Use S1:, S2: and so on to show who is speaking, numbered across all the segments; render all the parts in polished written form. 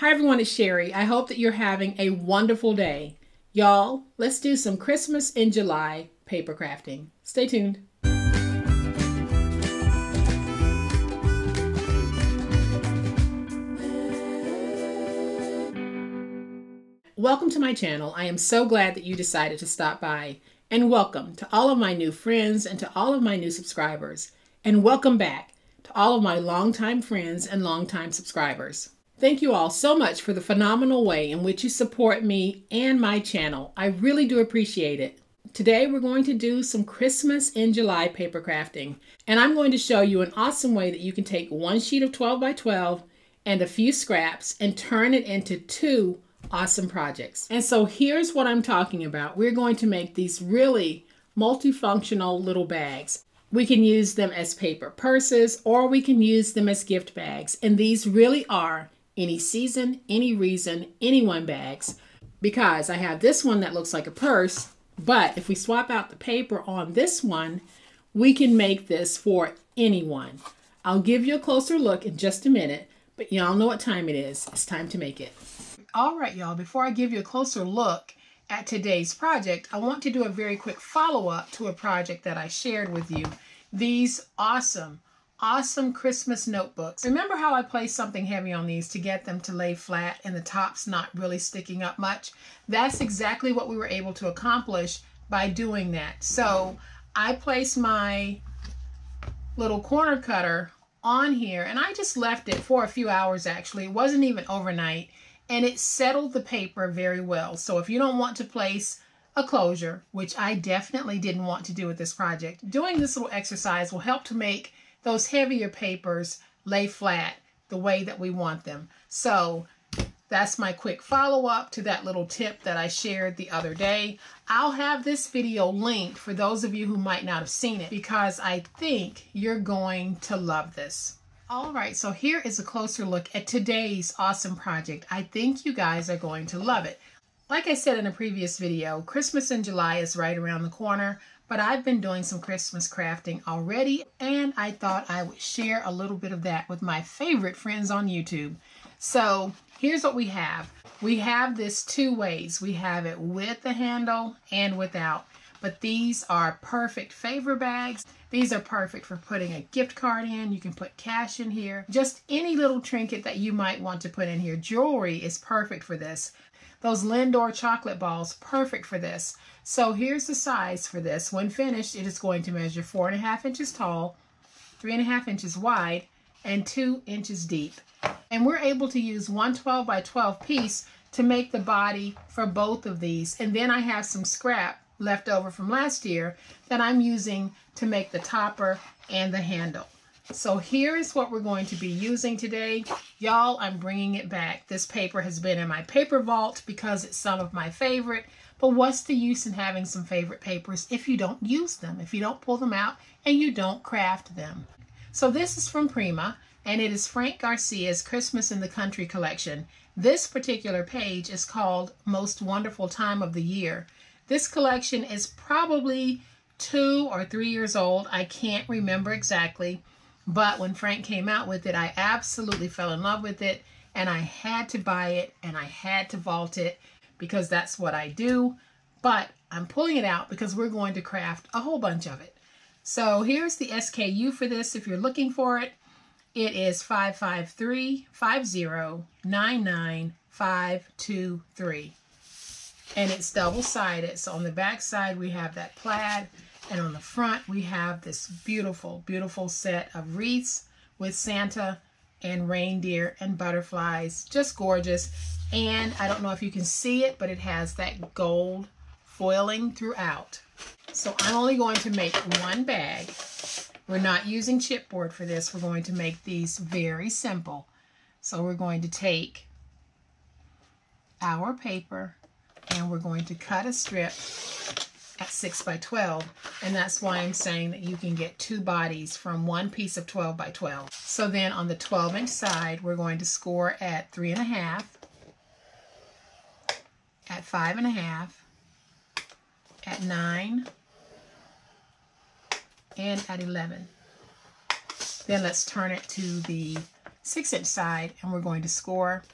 S1: Hi everyone, it's Sherry. I hope that you're having a wonderful day. Y'all, let's do some Christmas in July paper crafting. Stay tuned. Welcome to my channel. I am so glad that you decided to stop by. And welcome to all of my new friends and to all of my new subscribers. And welcome back to all of my longtime friends and longtime subscribers. Thank you all so much for the phenomenal way in which you support me and my channel. I really do appreciate it. Today we're going to do some Christmas in July paper crafting, and I'm going to show you an awesome way that you can take one sheet of 12 by 12 and a few scraps and turn it into two awesome projects. And so here's what I'm talking about. We're going to make these really multifunctional little bags. We can use them as paper purses or we can use them as gift bags, and these really are any season, any reason, anyone bags, because I have this one that looks like a purse, but if we swap out the paper on this one, we can make this for anyone. I'll give you a closer look in just a minute, but y'all know what time it is. It's time to make it. All right, y'all, before I give you a closer look at today's project, I want to do a very quick follow-up to a project that I shared with you. These awesome Christmas notebooks. Remember how I placed something heavy on these to get them to lay flat and the top's not really sticking up much? That's exactly what we were able to accomplish by doing that. So I placed my little corner cutter on here and I just left it for a few hours actually. It wasn't even overnight and it settled the paper very well. So if you don't want to place a closure, which I definitely didn't want to do with this project, doing this little exercise will help to make those heavier papers lay flat the way that we want them. So that's my quick follow-up to that little tip that I shared the other day. I'll have this video linked for those of you who might not have seen it because I think you're going to love this. All right, so here is a closer look at today's awesome project. I think you guys are going to love it. Like I said in a previous video, Christmas in July is right around the corner, but I've been doing some Christmas crafting already, and I thought I would share a little bit of that with my favorite friends on YouTube. So here's what we have. We have this two ways. We have it with the handle and without, but these are perfect favor bags. These are perfect for putting a gift card in. You can put cash in here. Just any little trinket that you might want to put in here. Jewelry is perfect for this. Those Lindor chocolate balls, perfect for this. So here's the size for this. When finished, it is going to measure 4.5 inches tall, 3.5 inches wide, and 2 inches deep. And we're able to use one 12 by 12 piece to make the body for both of these. And then I have some scrap left over from last year that I'm using to make the topper and the handle. So here's what we're going to be using today. Y'all, I'm bringing it back. This paper has been in my paper vault because it's some of my favorite, but what's the use in having some favorite papers if you don't use them, if you don't pull them out and you don't craft them? So this is from Prima, and it is Frank Garcia's Christmas in the Country collection. This particular page is called Most Wonderful Time of the Year. This collection is probably 2 or 3 years old. I can't remember exactly. But when Frank came out with it, I absolutely fell in love with it, and I had to buy it, and I had to vault it because that's what I do. But I'm pulling it out because we're going to craft a whole bunch of it. So here's the SKU for this if you're looking for it. It is 553-50-99523. And it's double-sided. So on the back side, we have that plaid. And on the front, we have this beautiful, beautiful set of wreaths with Santa and reindeer and butterflies. Just gorgeous. And I don't know if you can see it, but it has that gold foiling throughout. So I'm only going to make one bag. We're not using chipboard for this. We're going to make these very simple. So we're going to take our paper and we're going to cut a strip at 6 by 12, and that's why I'm saying that you can get two bodies from one piece of 12 by 12. So then on the 12-inch side, we're going to score at 3.5, at 5.5, at 9, and at 11. Then let's turn it to the 6-inch side, and we're going to score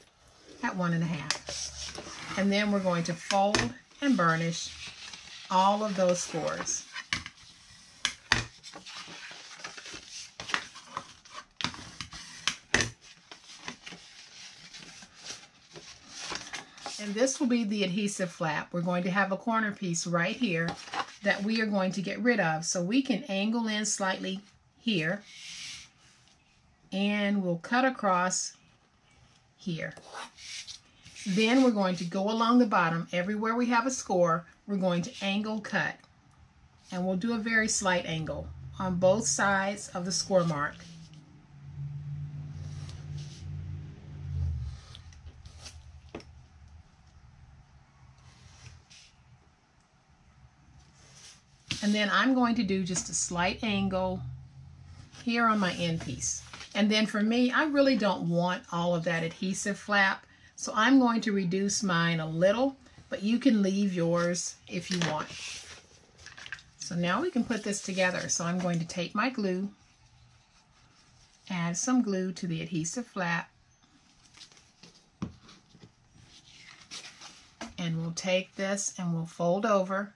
S1: at 1.5. And then we're going to fold and burnish all of those scores. And this will be the adhesive flap. We're going to have a corner piece right here that we are going to get rid of. So we can angle in slightly here, and we'll cut across here. Then we're going to go along the bottom. Everywhere we have a score, we're going to angle cut. And we'll do a very slight angle on both sides of the score mark. And then I'm going to do just a slight angle here on my end piece. And then for me, I really don't want all of that adhesive flap, so I'm going to reduce mine a little, but you can leave yours if you want. So now we can put this together. So I'm going to take my glue, add some glue to the adhesive flap, and we'll take this and we'll fold over,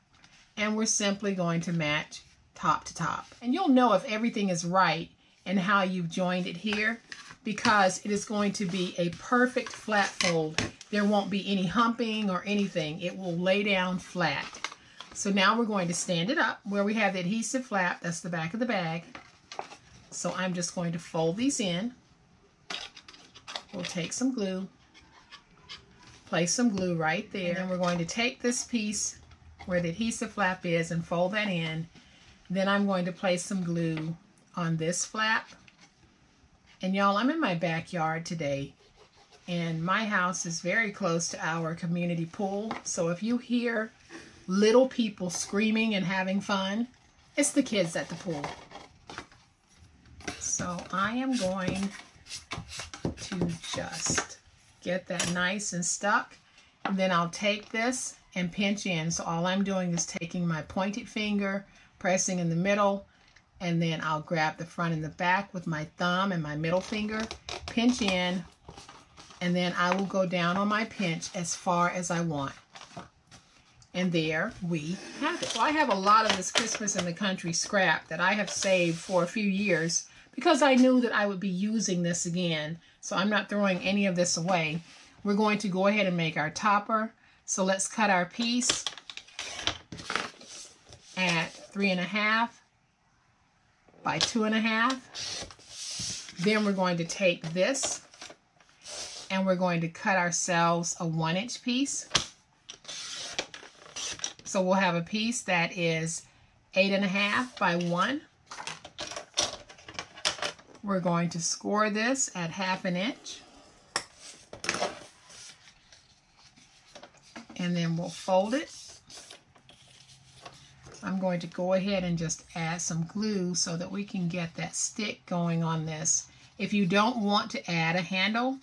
S1: and we're simply going to match top to top. And you'll know if everything is right and how you've joined it here, because it is going to be a perfect flat fold. There won't be any humping or anything. It will lay down flat. So now we're going to stand it up where we have the adhesive flap. That's the back of the bag. So I'm just going to fold these in. We'll take some glue, place some glue right there, and then we're going to take this piece where the adhesive flap is and fold that in. Then I'm going to place some glue on this flap. And y'all, I'm in my backyard today, and my house is very close to our community pool. So if you hear little people screaming and having fun, it's the kids at the pool. So I am going to just get that nice and stuck, and then I'll take this and pinch in. So all I'm doing is taking my pointed finger, pressing in the middle, and then I'll grab the front and the back with my thumb and my middle finger, pinch in, and then I will go down on my pinch as far as I want. And there we have it. So I have a lot of this Christmas in the Country scrap that I have saved for a few years because I knew that I would be using this again. So I'm not throwing any of this away. We're going to go ahead and make our topper. So let's cut our piece at 3.5 by 2.5. Then we're going to take this and we're going to cut ourselves a 1-inch piece. So we'll have a piece that is 8.5 by 1. We're going to score this at 1/2 inch. And then we'll fold it. I'm going to go ahead and just add some glue so that we can get that stick going on this. If you don't want to add a handle,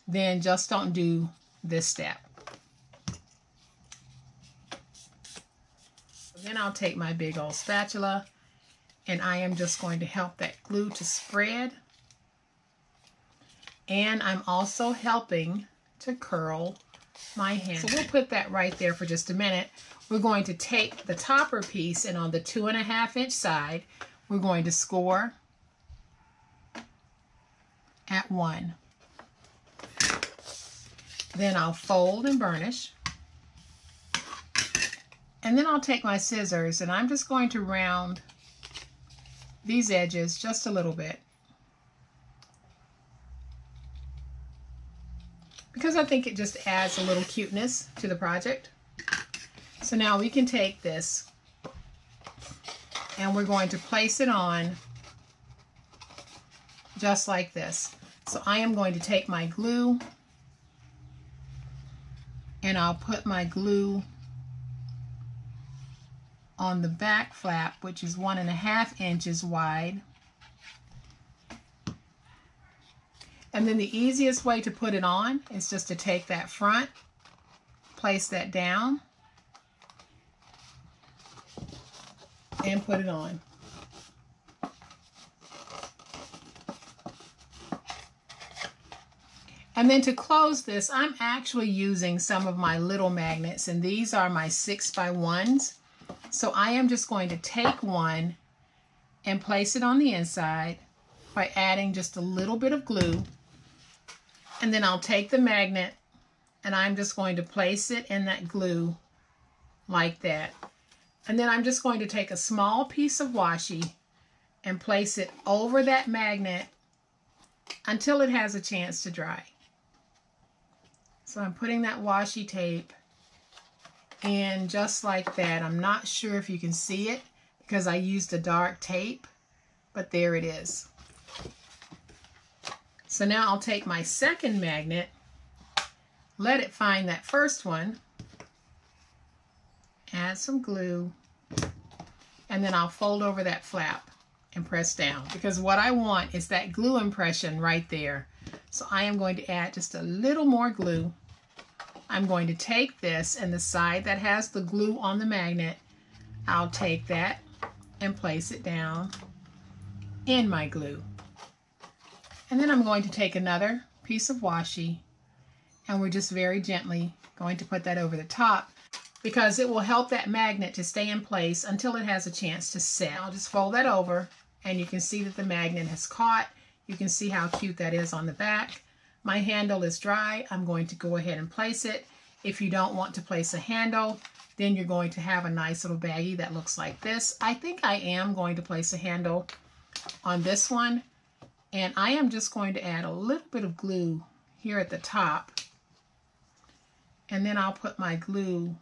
S1: then just don't do this step. Then I'll take my big old spatula and I am just going to help that glue to spread. And I'm also helping to curl my handle. So we'll put that right there for just a minute. We're going to take the topper piece, and on the 2.5-inch side, we're going to score at 1. Then I'll fold and burnish. And then I'll take my scissors and I'm just going to round these edges just a little bit, because I think it just adds a little cuteness to the project. So now we can take this and we're going to place it on just like this. So I am going to take my glue and I'll put my glue on the back flap, which is 1.5 inches wide. And then the easiest way to put it on is just to take that front, place that down, and put it on. And then to close this, I'm actually using some of my little magnets, and these are my 6x1s. So I am just going to take one and place it on the inside by adding just a little bit of glue. And then I'll take the magnet and I'm just going to place it in that glue like that. And then I'm just going to take a small piece of washi and place it over that magnet until it has a chance to dry. So I'm putting that washi tape in just like that. I'm not sure if you can see it because I used a dark tape, but there it is. So now I'll take my second magnet, let it find that first one, add some glue, and then I'll fold over that flap and press down, because what I want is that glue impression right there. So I am going to add just a little more glue. I'm going to take this, and the side that has the glue on the magnet, I'll take that and place it down in my glue. And then I'm going to take another piece of washi, and we're just very gently going to put that over the top, because it will help that magnet to stay in place until it has a chance to set. I'll just fold that over, and you can see that the magnet has caught. You can see how cute that is on the back. My handle is dry. I'm going to go ahead and place it. If you don't want to place a handle, then you're going to have a nice little baggie that looks like this. I think I am going to place a handle on this one, and I am just going to add a little bit of glue here at the top, and then I'll put my glue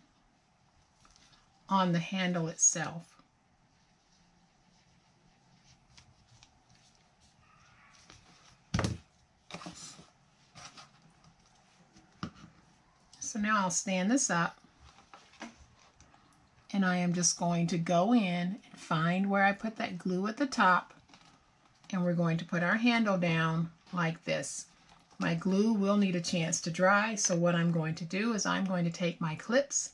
S1: on the handle itself. So now I'll stand this up, and I am just going to go in and find where I put that glue at the top, and we're going to put our handle down like this. My glue will need a chance to dry, so what I'm going to do is I'm going to take my clips,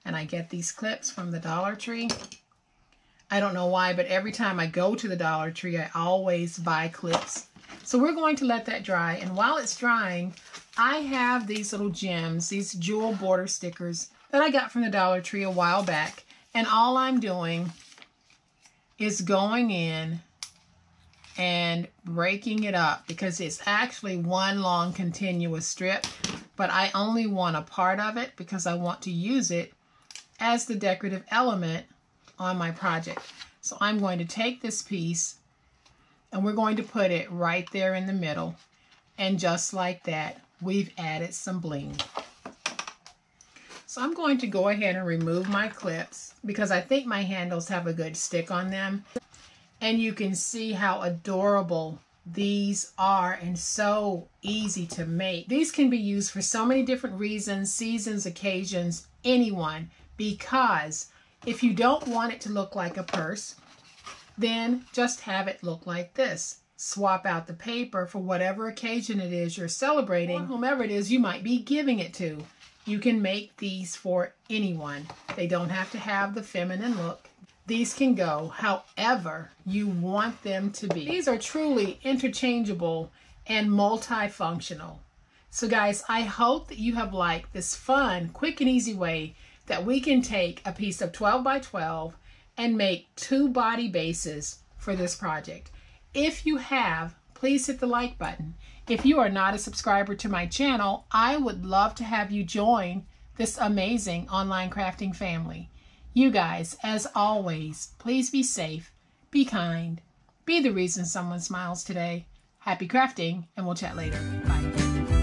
S1: and I get these clips from the Dollar Tree. I don't know why, but every time I go to the Dollar Tree, I always buy clips. So we're going to let that dry, and while it's drying, I have these little gems, these jewel border stickers that I got from the Dollar Tree a while back, and all I'm doing is going in and breaking it up, because it's actually one long continuous strip, but I only want a part of it because I want to use it as the decorative element on my project. So I'm going to take this piece, and we're going to put it right there in the middle, and just like that, we've added some bling. So I'm going to go ahead and remove my clips because I think my handles have a good stick on them. And you can see how adorable these are and so easy to make. These can be used for so many different reasons, seasons, occasions, anyone, because if you don't want it to look like a purse, then just have it look like this. Swap out the paper for whatever occasion it is you're celebrating, or whomever it is you might be giving it to. You can make these for anyone. They don't have to have the feminine look. These can go however you want them to be. These are truly interchangeable and multifunctional. So guys, I hope that you have liked this fun, quick and easy way that we can take a piece of 12 by 12 and make 2 body bases for this project. If you have, please hit the like button. If you are not a subscriber to my channel, I would love to have you join this amazing online crafting family. You guys, as always, please be safe, be kind, be the reason someone smiles today. Happy crafting, and we'll chat later. Bye.